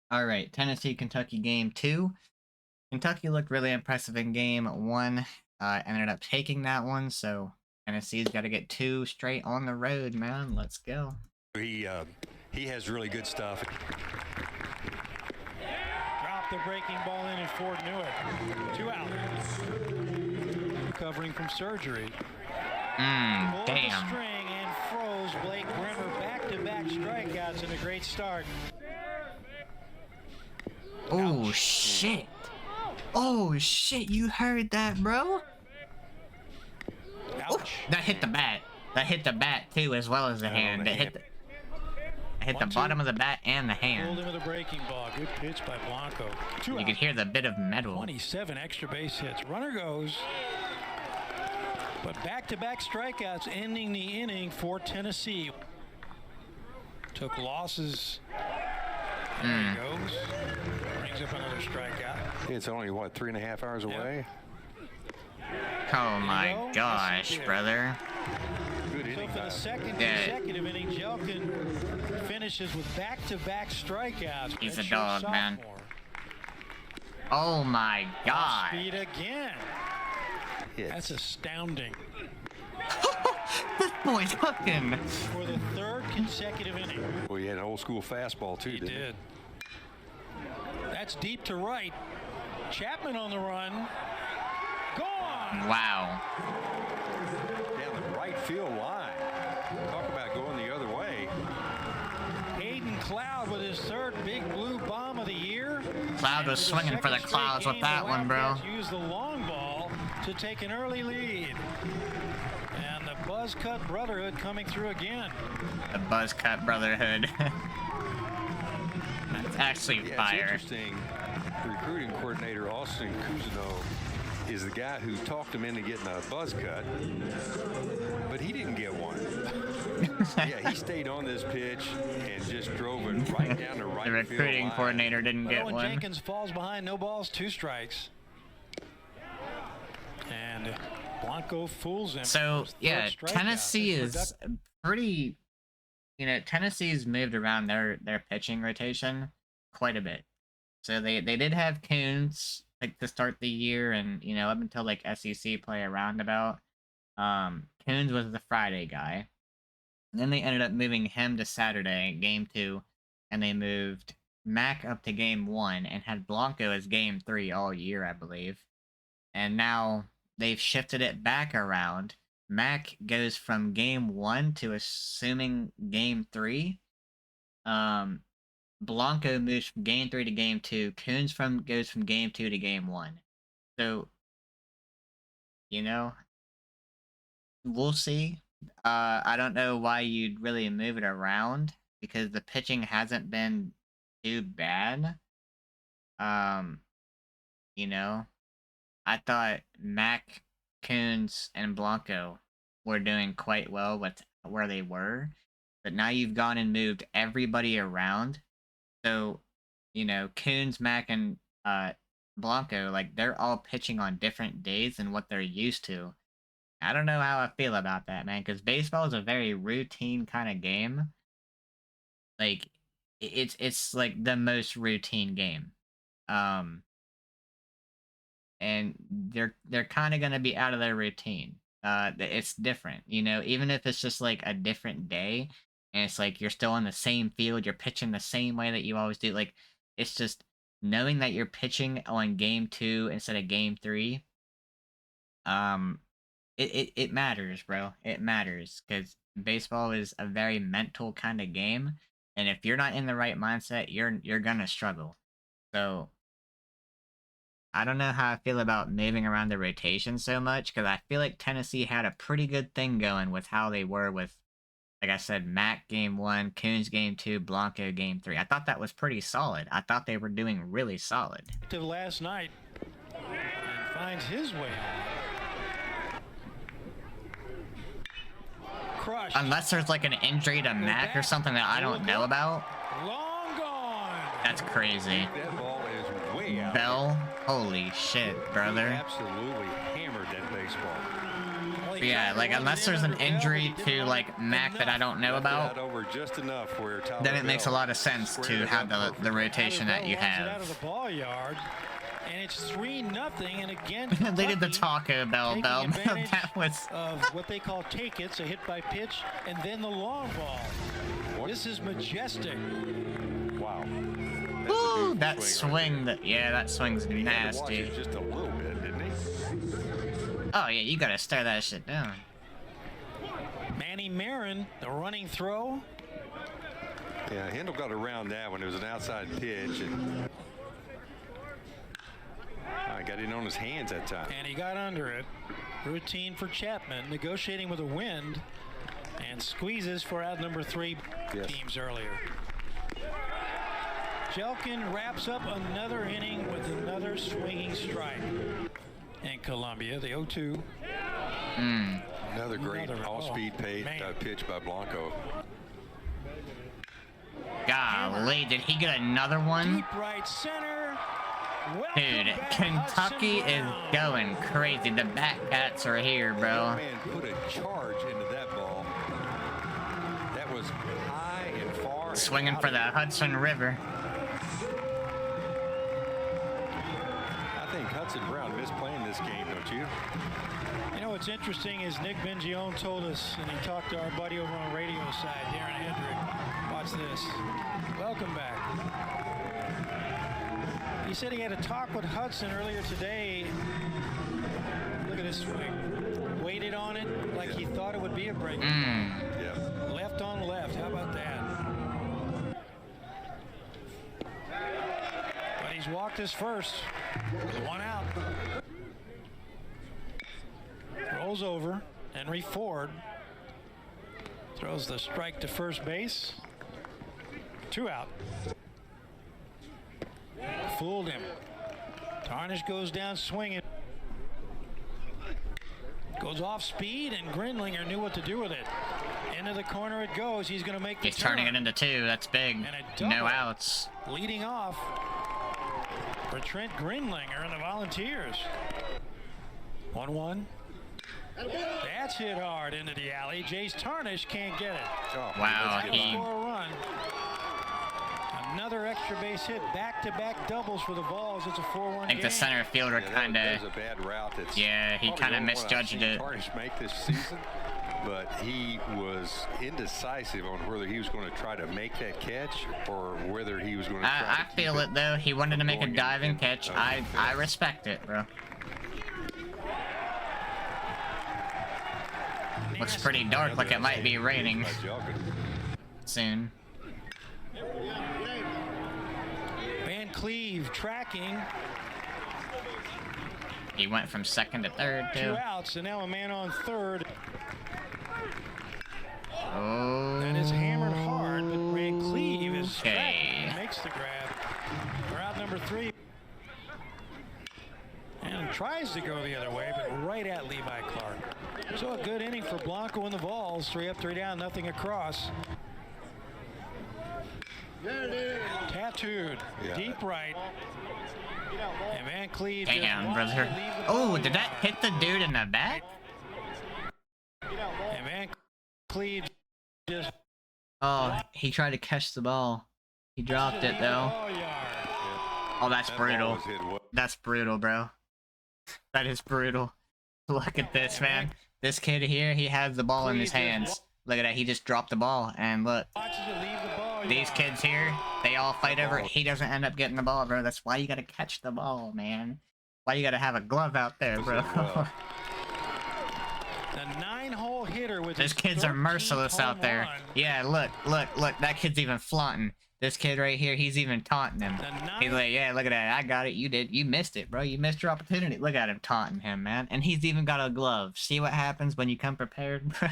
All right, Tennessee, Kentucky game 2. Kentucky looked really impressive in game 1. Ended up taking that one, so Tennessee's got to get 2 straight on the road, man. Let's go. He has really good stuff. Dropped the breaking ball in and Ford knew it. 2 out. Recovering from surgery. Damn. The string and froze Blake Brimmer. Back-to-back strikeouts and a great start. Oh, shit. Oh, shit. You heard that, bro? Ooh, that hit the bat. That hit the bat, too, as well as the hand. That hit the bottom of the bat and the hand. Pulled him with a breaking ball. Good pitch by Blanco. You could hear the bit of metal. 27 extra base hits. Runner goes. But back-to-back strikeouts ending the inning for Tennessee. Took losses. There he goes. Brings up another strikeout. It's only, what, 3.5 hours away? Oh my gosh, brother. Good inning. So for the second consecutive inning, Jelkin finishes with back-to-back strikeouts. He's a dog, man. Oh my god. Speed again. That's astounding. This boy's cooking. For the 3rd consecutive inning. Well, he had an old school fastball too, didn't he? Did. That's deep to right. Chapman on the run. Gone. Wow. Down the right field line. Talk about going the other way. Hayden Cloud with his 3rd big blue bomb of the year. Cloud was swinging for the clouds with that one, bro. Used the long ball to take an early lead. And the Buzzcut Brotherhood coming through again. The Buzzcut Brotherhood. That's actually fire. It's interesting. Recruiting coordinator Austin Cousineau is the guy who talked him into getting a buzz cut, but he didn't get one. Yeah, he stayed on this pitch and just drove it right down the right The recruiting field coordinator didn't get when one. Jenkins falls behind, no balls, 2 strikes. And Blanco fools him. So, yeah, Tennessee is pretty, Tennessee's moved around their pitching rotation quite a bit. So they did have Coons like to start the year, and up until like SEC play around about. Coons was the Friday guy. And then they ended up moving him to Saturday, game 2, and they moved Mac up to game 1 and had Blanco as game 3 all year, I believe. And now they've shifted it back around. Mac goes from game 1 to assuming game 3. Blanco moves from game 3 to game 2. Coons goes from game 2 to game 1. So, we'll see. I don't know why you'd really move it around because the pitching hasn't been too bad. I thought Mac, Coons, and Blanco were doing quite well with where they were, but now you've gone and moved everybody around. So, Coons, Mac, and Blanco, like, they're all pitching on different days than what they're used to. I don't know how I feel about that, man, because baseball is a very routine kind of game. Like, it's like the most routine game. And they're kind of gonna be out of their routine. It's different, even if it's just like a different day, and it's like you're still on the same field, you're pitching the same way that you always do. Like, it's just knowing that you're pitching on game 2 instead of game 3. It matters, bro. It matters because baseball is a very mental kind of game, and if you're not in the right mindset, you're gonna struggle. So I don't know how I feel about moving around the rotation so much because I feel like Tennessee had a pretty good thing going with how they were with, like I said, Mac game 1, Coons game 2, Blanco game 3. I thought that was pretty solid. I thought they were doing really solid. Last night and finds his way on. Crushed. Unless there's like an injury to Mac or something that I don't know about. Long gone. That's crazy. That ball is way out. Bell, holy shit, brother. He absolutely hammered that baseball. Well, he Yeah, tried to like run unless it in there's an under Bell, injury but he to didn't like run Mac that I don't know Left it out about, over just enough where Tyler then it makes a Bell lot of sense to squared it have up the perfect. rotation Tyler that you Bell runs it out of have. the ball yard, and it's 3-0. And again, They did the Kentucky Taco Bell taking bell. advantage That was of what they call take it's a hit by pitch, and then the long ball. This is majestic. Wow. That's a Woo, beautiful that swing right swing. That yeah, that swing's there. He had to watch nasty. it just a little bit, didn't he? Oh yeah, you gotta stare that shit down. Manny Marin, the running throw. Yeah, Hendel got around that when it was an outside pitch, and I got in on his hands that time. And he got under it. Routine for Chapman, negotiating with the wind, and squeezes for out number 3 Yes. teams earlier. Jelkin wraps up another inning with another swinging strike. And Columbia, the 0-2. Another great Another- all-speed man. pitch by Blanco. Golly, did he get another one? Deep right center. Welcome Dude, back, Kentucky Hudson is Brown. going crazy. The Batcats are here, bro. Man put a charge into that ball. That was high and far. and Swinging out for of the there. Hudson River. I think Hudson Brown missed playing this game, don't you? You know what's interesting is Nick Bengione told us, and he talked to our buddy over on the radio side, Darren Hendrick. Watch this. Welcome back. He said he had a talk with Hudson earlier today. Look at this swing. Waited on it like he thought it would be a break. Yeah. Left on left. How about that? But he's walked his first. With 1 out. Rolls over. Henry Ford throws the strike to first base. 2 out. Fooled him. Tarnish goes down swinging. Goes off speed, and Grinlinger knew what to do with it. Into the corner it goes. He's going to make the He's turning turn. it into 2. That's big. And a No double. outs. Leading off for Trent Grinlinger and the Volunteers. 1-1. That's hit hard into the alley. Jace Tarnish can't get it. Oh, Wow, let's get he- by. Score a run. Another extra base hit. Back-to-back doubles for the Vols. It's a 4-1 I think the game. center fielder Yeah, kind that was of. a bad route. That's Yeah, he probably kinda the only one I've misjudged seen it. Tarnish make this season, but he was indecisive on whether he was going to try to make that catch or whether he was going to try I to feel keep it though. He wanted to make a going in- diving in, catch. uh, I respect it, bro. Looks pretty dark, like it might be raining by Jelkin. soon. Van Cleve tracking. He went from second to third 2 too. outs, and now a man on third. Oh. That is hammered hard, but Van Cleve is Okay. tracking and makes the grab. For out number 3. And tries to go the other way, but right at Levi Clark. So a good inning for Blanco and the Vols. 3 up, 3 down, nothing across. Tattooed, Yeah. deep right. And Van Cleve just Damn, wants to brother. leave the Oh, ball did that yard. hit the dude in the back? And Van Cleve just Oh, he tried to catch the ball. He dropped it though. ball yard. Oh, that's That ball brutal. was hit well. That's brutal, bro. That is brutal. Look at this, man. This kid here, he has the ball in his hands. Look at that. He just dropped the ball, and look. Watches it leave the ball These yard. kids here, they all fight over it. He doesn't end up getting the ball, bro. That's why you gotta catch the ball, man. Why you gotta have a glove out there, bro. The 9-hole hitter with These his kids are 13th merciless out home there. run. Yeah, look. That kid's even flaunting. This kid right here, he's even taunting him. The He's 9th like, yeah, look at that. I got it. You missed it, bro. You missed your opportunity. Look at him taunting him, man. And he's even got a glove. See what happens when you come prepared, bro?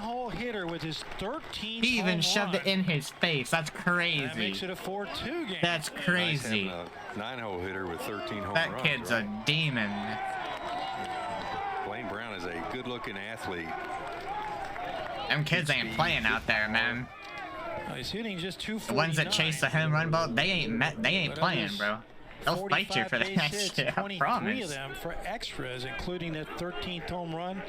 hole hitter with his 13th He even home shoved it run. in his face. That's That crazy. makes it a 4-2 game. That's Nice crazy. having a 9-hole hitter with 13 home That runs. kid's right? a demon. Blaine Brown is a good-looking athlete. Them kids ain't playing out there, man. Oh, he's hitting just The 249. ones that chase the home run ball, they ain't playing, bro. They'll fight you 45 for base that hits, shit. I 23 promise. of them for extras, including that 13th home run.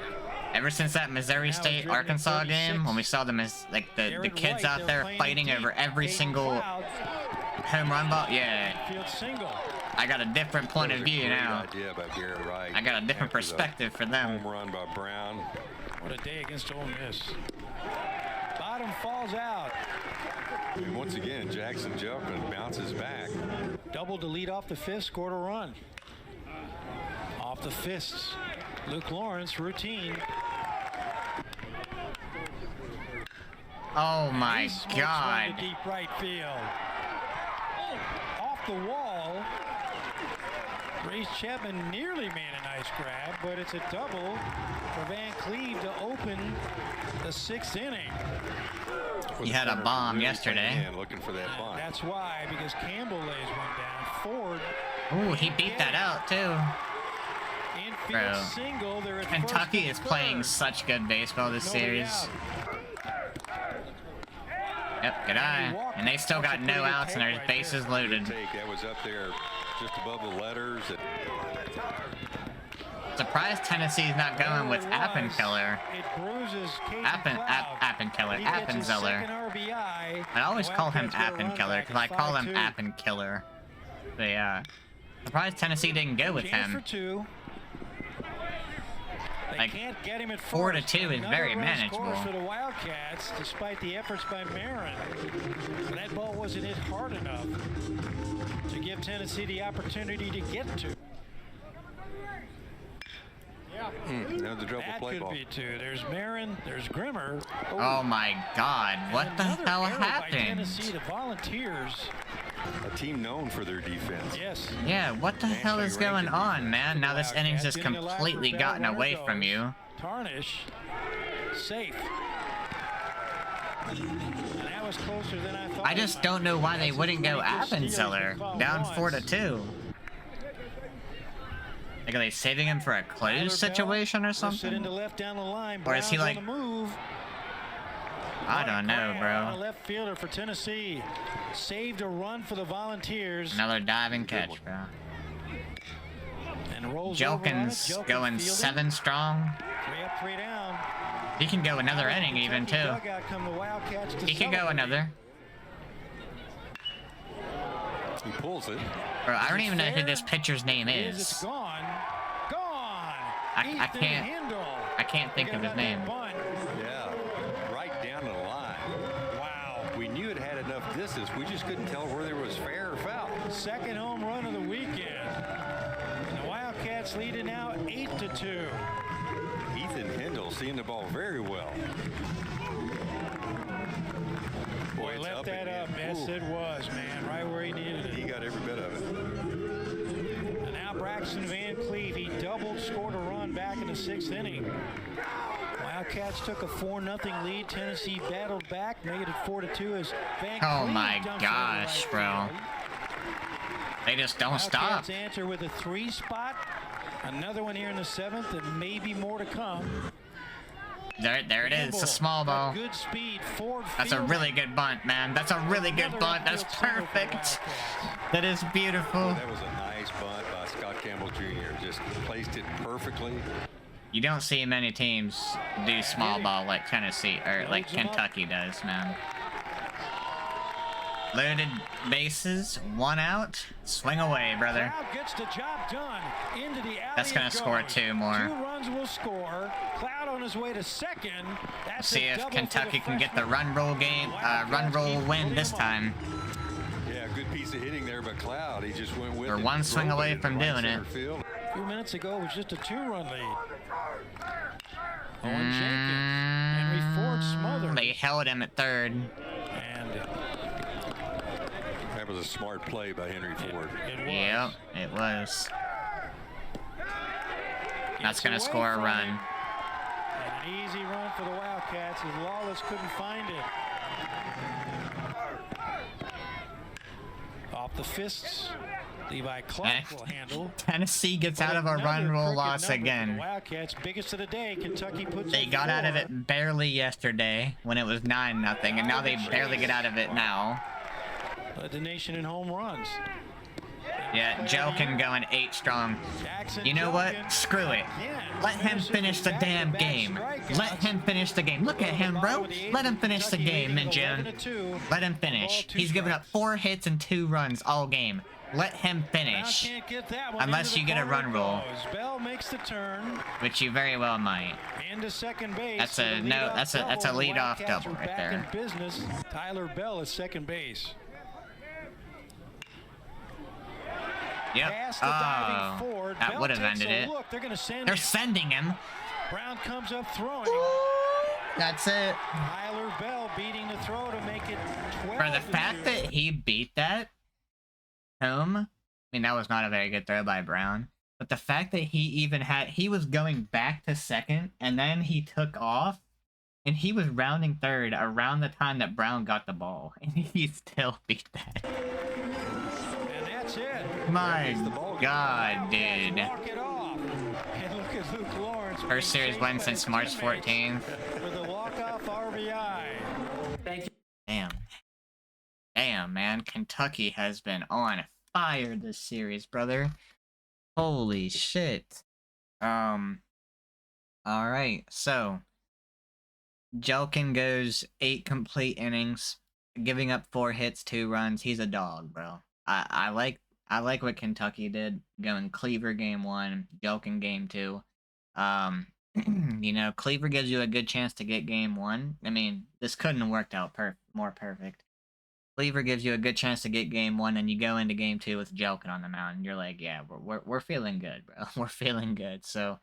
Ever since that Missouri State Arkansas game, when we saw them as like the kids out there fighting over every single home run ball, yeah. I got a different point of view now. I got a different perspective for them. Home run by Brown. What a day against Ole Miss. Bottom falls out. And once again, Jackson Jelkin bounces back. Doubled to lead off the fifth, scored a run. Off the fists, Luke Lawrence, routine. Oh my God. Deep right field. Off the wall. Reese Chapman nearly made a nice grab, but it's a double for Van Cleve to open the sixth inning. He had a bomb yesterday. Looking for that bunt. That's why, because Campbell lays one down. Ford. Ooh, he beat that out too. Bro, Single, Kentucky is playing such good baseball this series. Yep, good eye. And they still got no outs and their bases loaded. That was up there just above the letters. Surprised Tennessee's not going with Appenkiller. Appenzeller. I always call him Appenkiller because I call him Appenkiller. But yeah, surprised Tennessee didn't go with him. Like, 4-2 is very manageable. For the Wildcats, despite the efforts by Marin, that ball wasn't hit hard enough to give Tennessee the opportunity to get to. Now the double play ball. That could be two. There's Marin, there's Grimmer. Oh my God! What the hell happened? Tennessee, the Volunteers. A team known for their defense. Yes. Yeah, what the hell is going on, man? Now this innings has completely gotten away from you. Tarnish, safe. And that was closer than I thought. I just don't know why they wouldn't go Appenzeller down 4-2. Like, are they saving him for a close situation or something? Or is he like... I don't know, bro. Left fielder for Tennessee saved a run for the Volunteers. Another diving catch, bro. Jelkin's going 7 strong. 3 up, 3 down. He can go another inning even too. He can go another. He pulls it. Bro, I don't even know who this pitcher's name is. It's gone. Gone. I can't think of his name. Yeah, right down the line. Wow. We knew it had enough distance. We just couldn't tell whether it was fair or foul. Second home run of the weekend. And the Wildcats lead it now 8-2. Ethan Hindle seeing the ball very well. Boy, it's left that up. Yes, it was, man. Right where he needed it. He got every bit of it. And now Braxton Van Cleve. He doubled, scored a run back in the 6th inning. Wildcats took a 4-0 lead. Tennessee battled back, made it 4-2 as Van Cleve. Oh my gosh, bro. They just don't stop. Wildcats answer with a 3 spot. Another one here in the 7th, and maybe more to come. There it is. It's a small ball. Good speed. Ford That's a really good bunt, man. That's a really good bunt. That's perfect. That is beautiful. That was a nice bunt by Scott Campbell Jr. Just placed it perfectly. You don't see many teams do small ball like Tennessee or like Kentucky does, man. Loaded bases, 1 out, swing away, brother. Gets the job done. Into the alley. That's gonna score 2 more. 2 runs will score. Cloud on his way to second. That's see if Kentucky can get the run roll win this time. Yeah, good piece of hitting there by Cloud. He just went with it. We're 1 swing away from doing it. A few minutes ago, it was just a 2-run lead. Owen Jenkins. Henry Ford smothered. They held him at 3rd. That was a smart play by Henry Ford. Yep, it was. That's going to score a run. And an easy run for the Wildcats as Lawless couldn't find it. Off the fists, Levi Clark will handle. Tennessee gets out of a run roll loss again. Wildcats, biggest of the day. Kentucky puts they got out of it barely yesterday when it was 9-0, and now they barely get out of it now. Led the nation in home runs. Yeah, Jelkin going 8 strong. Jackson You know what? Jelkin Screw it. again Let him finishes finish with the damn back-to-back game. strikeouts. Let him finish the game. Look at him, bro. Let him finish the game, Min Jun. Let him finish. He's given up 4 hits and 2 runs all game. Let him finish. Can't get that one. Unless Into you the get a corner run it roll. goes. Bell makes the turn Which you very well might. into second base. That's for a the no. leadoff That's a double. The leadoff Wildcats double are right back there. in business. Tyler Bell is second base. Yep. Past the diving Oh, Ford. that Bell would have takes ended a it. Look, they're going to send They're him. sending him. Brown comes up throwing. That's it. Tyler Bell beating the throw to make it 12. For the fact that he beat that home, I mean, that was not a very good throw by Brown. But the fact that he was going back to second, and then he took off, and he was rounding third around the time that Brown got the ball, and he still beat that. And that's it. My the ball game. God, Wildcats dude. walk it off. And look at Luke Lawrence. First series win since March 14th. With a walk-off RBI. Damn. Damn, man. Kentucky has been on fire this series, brother. Holy shit. Alright, so Jelkin goes 8 complete innings, giving up 4 hits, 2 runs. He's a dog, bro. I like what Kentucky did, going Cleaver game 1, Jelkin game 2. You know, Cleaver gives you a good chance to get game 1. I mean, this couldn't have worked out more perfect. Cleaver gives you a good chance to get game 1, and you go into game 2 with Jelkin on the mound, and you're like, yeah, we're feeling good, bro. We're feeling good. So,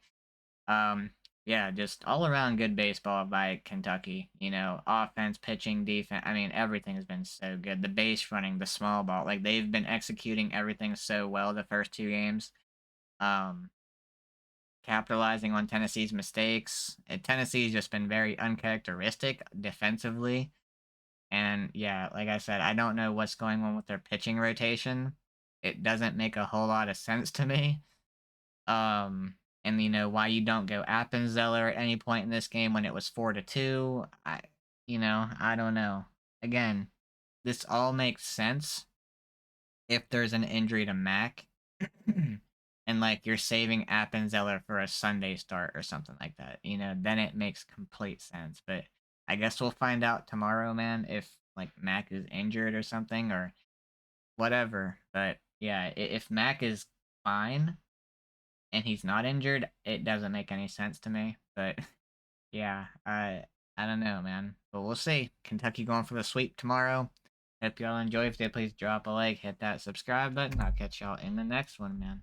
yeah, just all around good baseball by Kentucky. You know, offense, pitching, defense. I mean, everything has been so good. The base running, the small ball, like they've been executing everything so well the first 2 games. Capitalizing on Tennessee's mistakes. Tennessee's just been very uncharacteristic defensively. And yeah, like I said, I don't know what's going on with their pitching rotation. It doesn't make a whole lot of sense to me. And you know, why you don't go Appenzeller at any point in this game when it was 4-2. I don't know. Again, this all makes sense if there's an injury to Mac. And like you're saving Appenzeller for a Sunday start or something like that, you know, then it makes complete sense. But I guess we'll find out tomorrow, man, if like Mac is injured or something or whatever. But yeah, if Mac is fine and he's not injured, it doesn't make any sense to me. But yeah, I don't know, man. But we'll see. Kentucky going for the sweep tomorrow. Hope y'all enjoy. If they please drop a like, hit that subscribe button. I'll catch y'all in the next one, man.